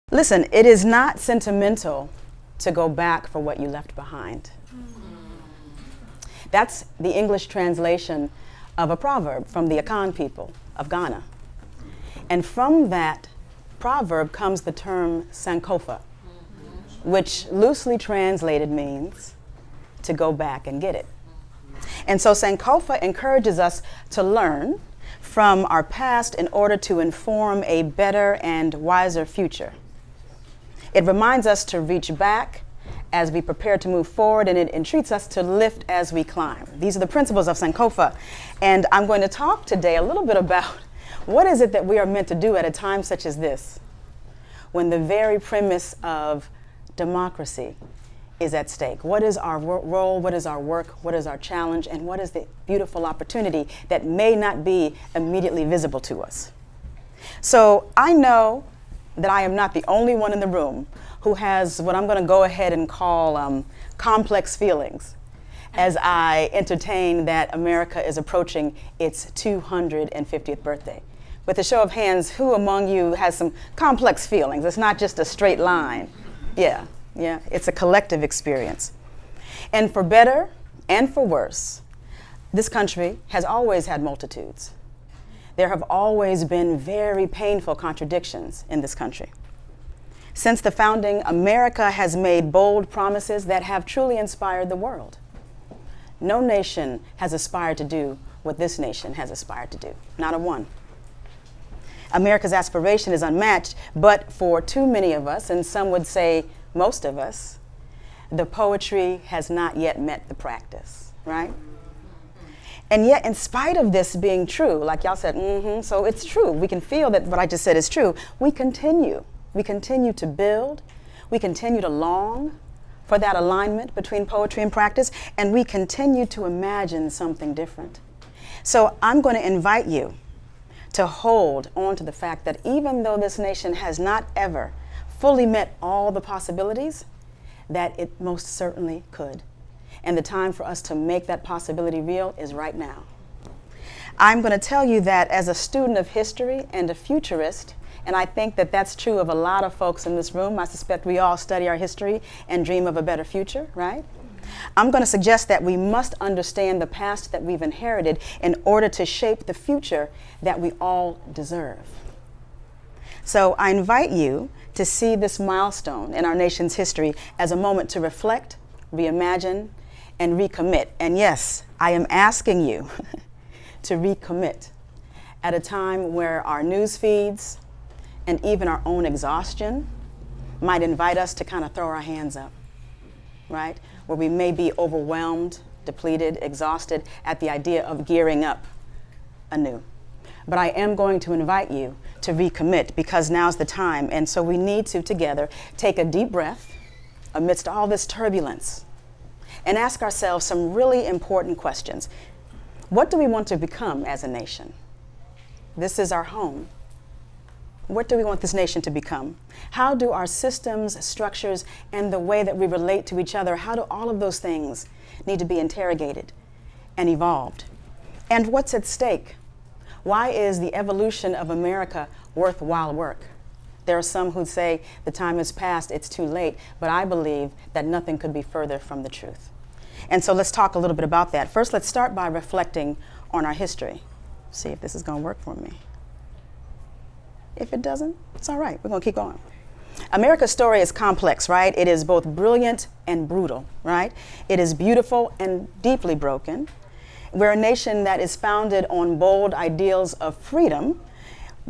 Listen, it is not sentimental to go back for what you left behind. That's the English translation of a proverb from the Akan people of Ghana. And from that proverb comes the term Sankofa, which loosely translated means to go back and get it. And so Sankofa encourages us to learn from our past in order to inform a better and wiser future. It reminds us to reach back as we prepare to move forward, and it entreats us to lift as we climb. These are the principles of Sankofa. And I'm going to talk today a little bit about what is it that we are meant to do at a time such as this, when the very premise of democracy is at stake. What is our role? What is our work? What is our challenge? And what is the beautiful opportunity that may not be immediately visible to us? So I know that I am not the only one in the room who has what I'm going to go ahead and call complex feelings as I entertain that America is approaching its 250th birthday. With a show of hands, who among you has some complex feelings? It's not just a straight line. Yeah, it's a collective experience. And for better and for worse, this country has always had multitudes. There have always been very painful contradictions in this country. Since the founding, America has made bold promises that have truly inspired the world. No nation has aspired to do what this nation has aspired to do, not a one. America's aspiration is unmatched, but for too many of us, and some would say most of us, the poetry has not yet met the practice, right? And yet, in spite of this being true, like y'all said, so it's true. We can feel that what I just said is true. We continue to build. We continue to long for that alignment between poetry and practice, and we continue to imagine something different. So I'm going to invite you to hold on to the fact that even though this nation has not ever fully met all the possibilities, that it most certainly could. And the time for us to make that possibility real is right now. I'm going to tell you that as a student of history and a futurist, and I think that that's true of a lot of folks in this room. I suspect we all study our history and dream of a better future, right? I'm going to suggest that we must understand the past that we've inherited in order to shape the future that we all deserve. So I invite you to see this milestone in our nation's history as a moment to reflect, reimagine, and recommit. And yes, I am asking you to recommit at a time where our news feeds and even our own exhaustion might invite us to kind of throw our hands up, right? Where we may be overwhelmed, depleted, exhausted at the idea of gearing up anew. But I am going to invite you to recommit because now's the time. And so we need to, together, take a deep breath amidst all this turbulence and ask ourselves some really important questions. What do we want to become as a nation? This is our home. What do we want this nation to become? How do our systems, structures, and the way that we relate to each other, how do all of those things need to be interrogated and evolved? And what's at stake? Why is the evolution of America worthwhile work? There are some who say the time has passed, it's too late, but I believe that nothing could be further from the truth. And so let's talk a little bit about that. First, let's start by reflecting on our history. See if this is going to work for me. If it doesn't, it's all right. We're going to keep going. America's story is complex, right? It is both brilliant and brutal, right? It is beautiful and deeply broken. We're a nation that is founded on bold ideals of freedom,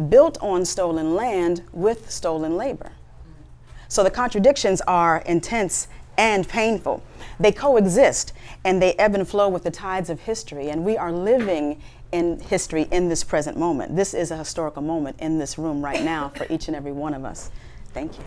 built on stolen land with stolen labor. So the contradictions are intense and painful. They coexist and they ebb and flow with the tides of history, and we are living in history in this present moment. This is a historical moment in this room right now for each and every one of us. Thank you.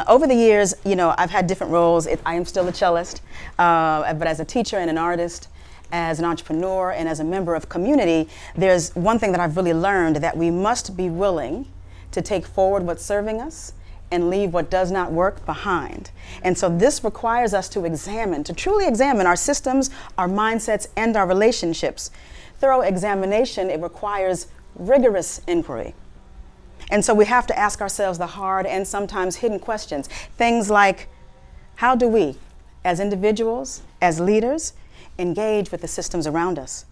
Over the years, I've had different roles. I am still a cellist, but as a teacher and an artist, as an entrepreneur, and as a member of community, there's one thing that I've really learned, that we must be willing to take forward what's serving us and leave what does not work behind. And so this requires us to truly examine our systems, our mindsets, and our relationships. Thorough examination, it requires rigorous inquiry. And so we have to ask ourselves the hard and sometimes hidden questions. Things like, how do we, as individuals, as leaders, engage with the systems around us?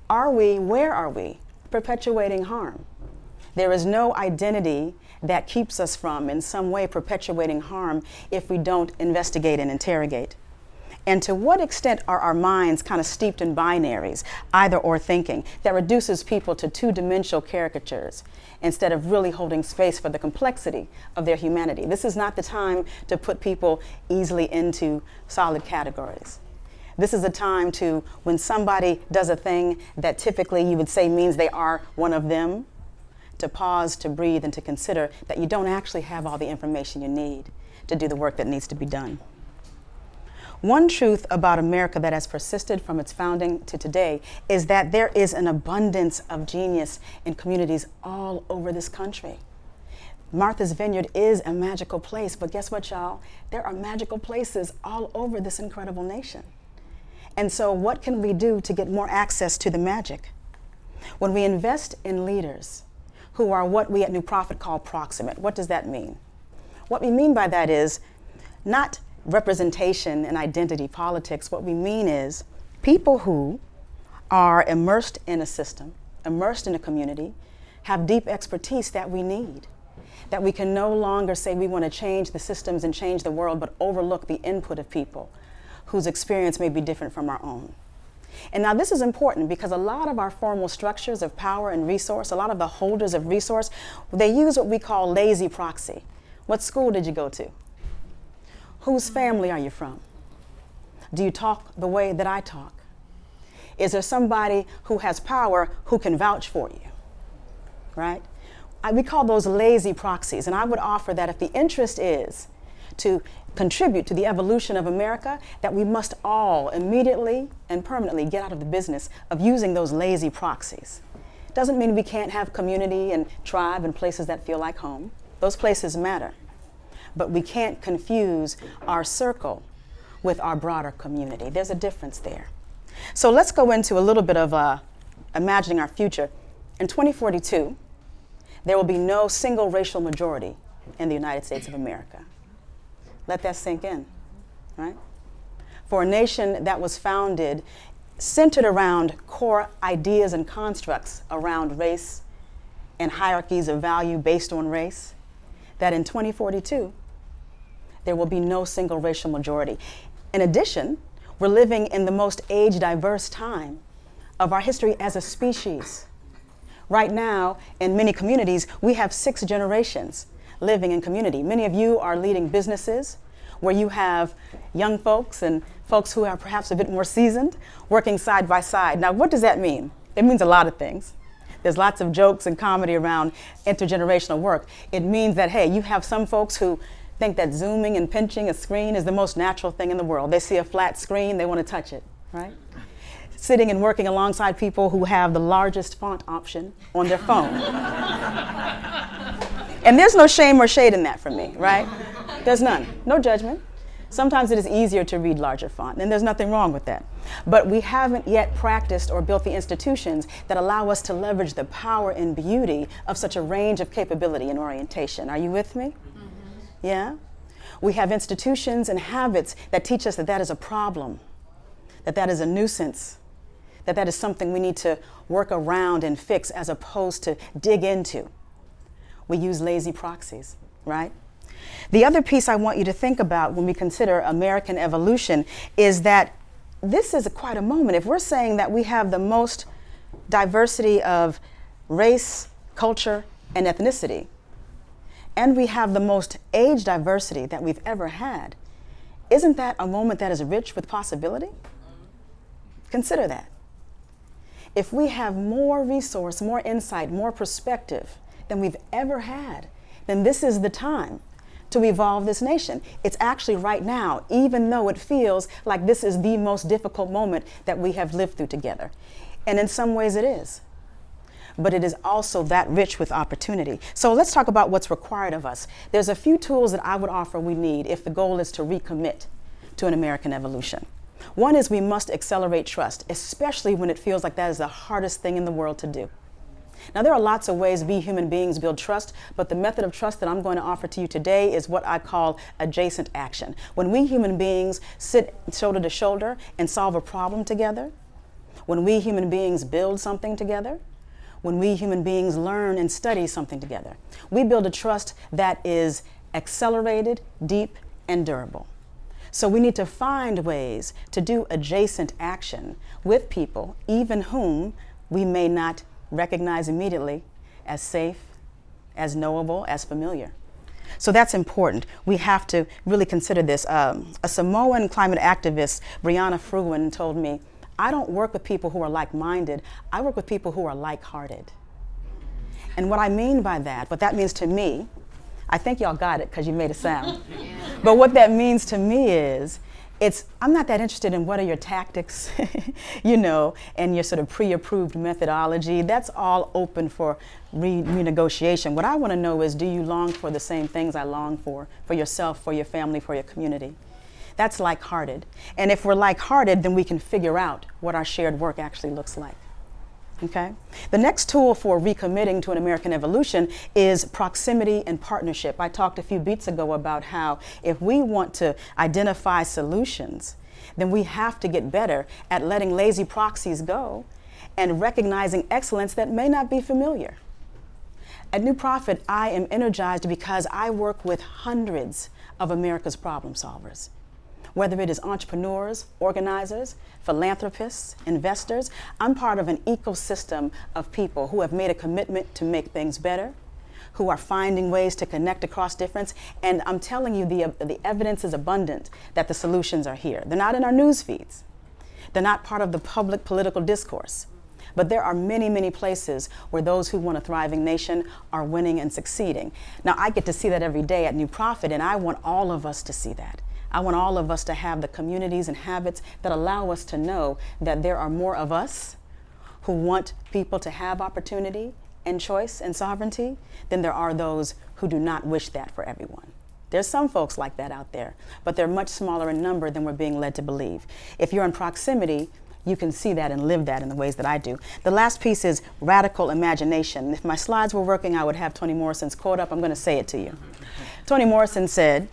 Where are we, perpetuating harm? There is no identity that keeps us from, in some way, perpetuating harm if we don't investigate and interrogate. And to what extent are our minds kind of steeped in binaries, either or thinking, that reduces people to two-dimensional caricatures instead of really holding space for the complexity of their humanity? This is not the time to put people easily into solid categories. This is a time to, when somebody does a thing that typically you would say means they are one of them, to pause, to breathe, and to consider that you don't actually have all the information you need to do the work that needs to be done. One truth about America that has persisted from its founding to today is that there is an abundance of genius in communities all over this country. Martha's Vineyard is a magical place, but guess what, y'all? There are magical places all over this incredible nation. And so what can we do to get more access to the magic? When we invest in leaders who are what we at New Prophet call proximate, what does that mean? What we mean by that is not representation and identity politics. What we mean is people who are immersed in a system, immersed in a community, have deep expertise that we need, that we can no longer say we want to change the systems and change the world, but overlook the input of people whose experience may be different from our own. And now this is important because a lot of our formal structures of power and resource, a lot of the holders of resource, they use what we call lazy proxy. What school did you go to? Whose family are you from? Do you talk the way that I talk? Is there somebody who has power who can vouch for you, right? We call those lazy proxies, and I would offer that if the interest is to contribute to the evolution of America, that we must all immediately and permanently get out of the business of using those lazy proxies. Doesn't mean we can't have community and tribe and places that feel like home. Those places matter. But we can't confuse our circle with our broader community. There's a difference there. So let's go into a little bit of imagining our future. In 2042, there will be no single racial majority in the United States of America. Let that sink in, right? For a nation that was founded, centered around core ideas and constructs around race and hierarchies of value based on race, that in 2042, there will be no single racial majority. In addition, we're living in the most age-diverse time of our history as a species. Right now, in many communities, we have 6 generations living in community. Many of you are leading businesses where you have young folks and folks who are perhaps a bit more seasoned working side by side. Now, what does that mean? It means a lot of things. There's lots of jokes and comedy around intergenerational work. It means that, hey, you have some folks who think that zooming and pinching a screen is the most natural thing in the world. They see a flat screen, they want to touch it, right? Sitting and working alongside people who have the largest font option on their phone. And there's no shame or shade in that for me, right? There's none, no judgment. Sometimes it is easier to read larger font, and there's nothing wrong with that. But we haven't yet practiced or built the institutions that allow us to leverage the power and beauty of such a range of capability and orientation. Are you with me? Mm-hmm. Yeah? We have institutions and habits that teach us that that is a problem, that that is a nuisance, that that is something we need to work around and fix as opposed to dig into. We use lazy proxies, right? The other piece I want you to think about when we consider American evolution is that this is quite a moment. If we're saying that we have the most diversity of race, culture, and ethnicity, and we have the most age diversity that we've ever had, isn't that a moment that is rich with possibility? Consider that. If we have more resource, more insight, more perspective than we've ever had, then this is the time to evolve this nation. It's actually right now, even though it feels like this is the most difficult moment that we have lived through together. And in some ways it is. But it is also that rich with opportunity. So let's talk about what's required of us. There's a few tools that I would offer we need if the goal is to recommit to an American evolution. One is we must accelerate trust, especially when it feels like that is the hardest thing in the world to do. Now, there are lots of ways we human beings build trust, but the method of trust that I'm going to offer to you today is what I call adjacent action. When we human beings sit shoulder to shoulder and solve a problem together, when we human beings build something together, when we human beings learn and study something together, we build a trust that is accelerated, deep, and durable. So we need to find ways to do adjacent action with people, even whom we may not recognize immediately as safe, as knowable, as familiar. So that's important. We have to really consider this. A Samoan climate activist, Brianna Fruin, told me, I don't work with people who are like-minded. I work with people who are like-hearted. And what I mean by that, what that means to me, I think y'all got it because you made a sound. But what that means to me is, I'm not that interested in what are your tactics, and your sort of pre-approved methodology. That's all open for renegotiation. What I want to know is, do you long for the same things I long for yourself, for your family, for your community? That's like-hearted. And if we're like-hearted, then we can figure out what our shared work actually looks like. Okay? The next tool for recommitting to an American evolution is proximity and partnership. I talked a few beats ago about how if we want to identify solutions, then we have to get better at letting lazy proxies go and recognizing excellence that may not be familiar. At New Prophet, I am energized because I work with hundreds of America's problem solvers. Whether it is entrepreneurs, organizers, philanthropists, investors, I'm part of an ecosystem of people who have made a commitment to make things better, who are finding ways to connect across difference, and I'm telling you the evidence is abundant that the solutions are here. They're not in our news feeds. They're not part of the public political discourse. But there are many, many places where those who want a thriving nation are winning and succeeding. Now, I get to see that every day at New Prophet, and I want all of us to see that. I want all of us to have the communities and habits that allow us to know that there are more of us who want people to have opportunity and choice and sovereignty than there are those who do not wish that for everyone. There's some folks like that out there, but they're much smaller in number than we're being led to believe. If you're in proximity, you can see that and live that in the ways that I do. The last piece is radical imagination. If my slides were working, I would have Toni Morrison's quote up. I'm going to say it to you. Toni Morrison said,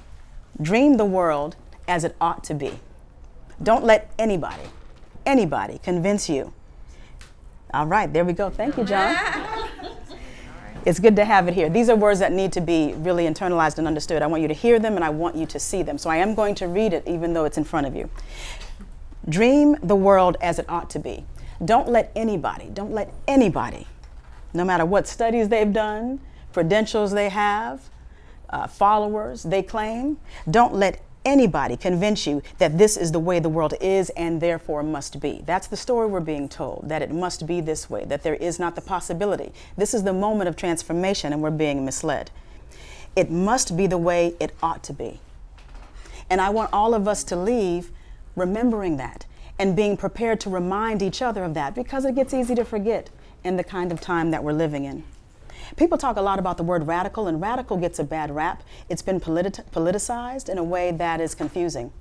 "Dream the world as it ought to be. Don't let anybody convince you." All right, there we go. Thank you, John. It's good to have it here. These are words that need to be really internalized and understood. I want you to hear them and I want you to see them. So I am going to read it even though it's in front of you. Dream the world as it ought to be. Don't let anybody, no matter what studies they've done, credentials they have, followers they claim, don't let anybody convince you that this is the way the world is and therefore must be. That's the story we're being told, that it must be this way, that there is not the possibility. This is the moment of transformation and we're being misled. It must be the way it ought to be. And I want all of us to leave remembering that and being prepared to remind each other of that, because it gets easy to forget in the kind of time that we're living in. People talk a lot about the word radical, and radical gets a bad rap. It's been politicized in a way that is confusing.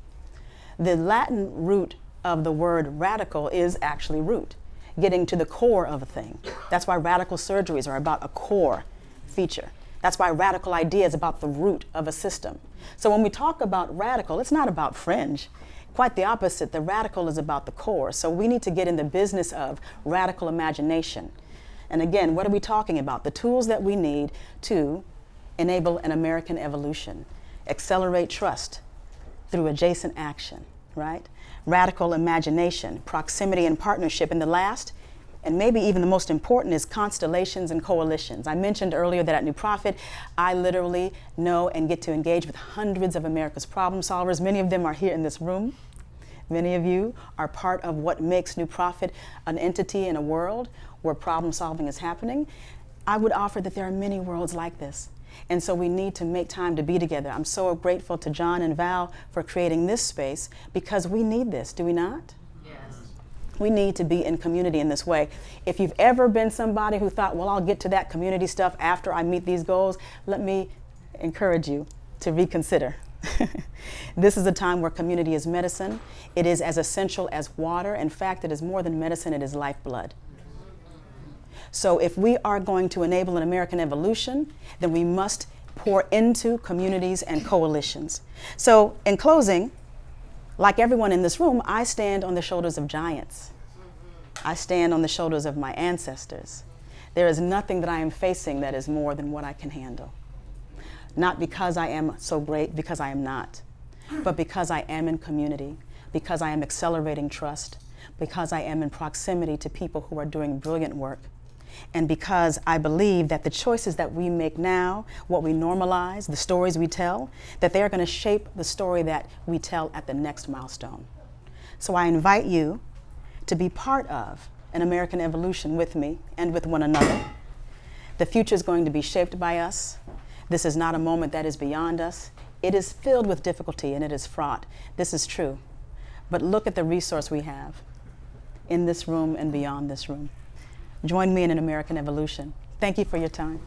The Latin root of the word radical is actually root, getting to the core of a thing. That's why radical surgeries are about a core feature. That's why radical idea is about the root of a system. So when we talk about radical, it's not about fringe. Quite the opposite. The radical is about the core. So we need to get in the business of radical imagination. And again, what are we talking about? The tools that we need to enable an American evolution, accelerate trust through adjacent action, right? Radical imagination, proximity and partnership. And the last, and maybe even the most important, is constellations and coalitions. I mentioned earlier that at New Prophet, I literally know and get to engage with hundreds of America's problem solvers. Many of them are here in this room. Many of you are part of what makes New Prophet an entity in a world where problem solving is happening. I would offer that there are many worlds like this. And so we need to make time to be together. I'm so grateful to John and Val for creating this space, because we need this, do we not? Yes. We need to be in community in this way. If you've ever been somebody who thought, well, I'll get to that community stuff after I meet these goals, let me encourage you to reconsider. This is a time where community is medicine. It is as essential as water. In fact, it is more than medicine, it is lifeblood. So if we are going to enable an American evolution, then we must pour into communities and coalitions. So in closing, like everyone in this room, I stand on the shoulders of giants. I stand on the shoulders of my ancestors. There is nothing that I am facing that is more than what I can handle. Not because I am so great, because I am not, but because I am in community, because I am accelerating trust, because I am in proximity to people who are doing brilliant work, and because I believe that the choices that we make now, what we normalize, the stories we tell, that they are going to shape the story that we tell at the next milestone. So I invite you to be part of an American evolution with me and with one another. The future is going to be shaped by us. This is not a moment that is beyond us. It is filled with difficulty and it is fraught. This is true. But look at the resource we have in this room and beyond this room. Join me in an American evolution. Thank you for your time.